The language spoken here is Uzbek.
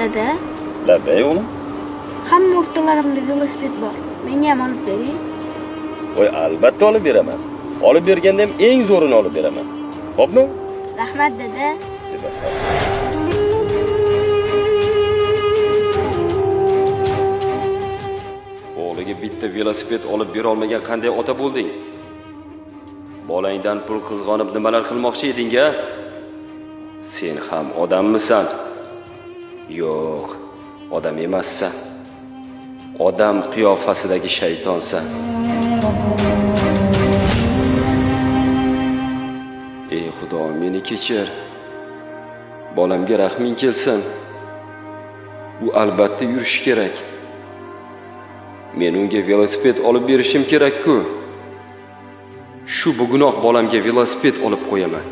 Dada, Labbay o'g'lim. hamma o'rtoqlarimda velosiped bor. Menga ham olib bering. Voy, albatta olib beraman. Olib berganda ham eng zo'rini olib beraman. Xo'pmi? Rahmat dada. Deb asos. O'g'liga bitta velosiped olib bera olmagan qanday ota bo'lding? Bolangdan pul qizg'onib nimalar qilmoqchi eding-a? Sen ham odammisan? Yo'q, odam emassan. Odam qiyofasidagi shaytonsan. Ey Xudo, meni kechir. Bolamga rahming kelsin. U albatta yurishi kerak. Men unga velosiped olib berishim kerak-ku. Shu bugunoq bolamga velosiped olib qo'yaman.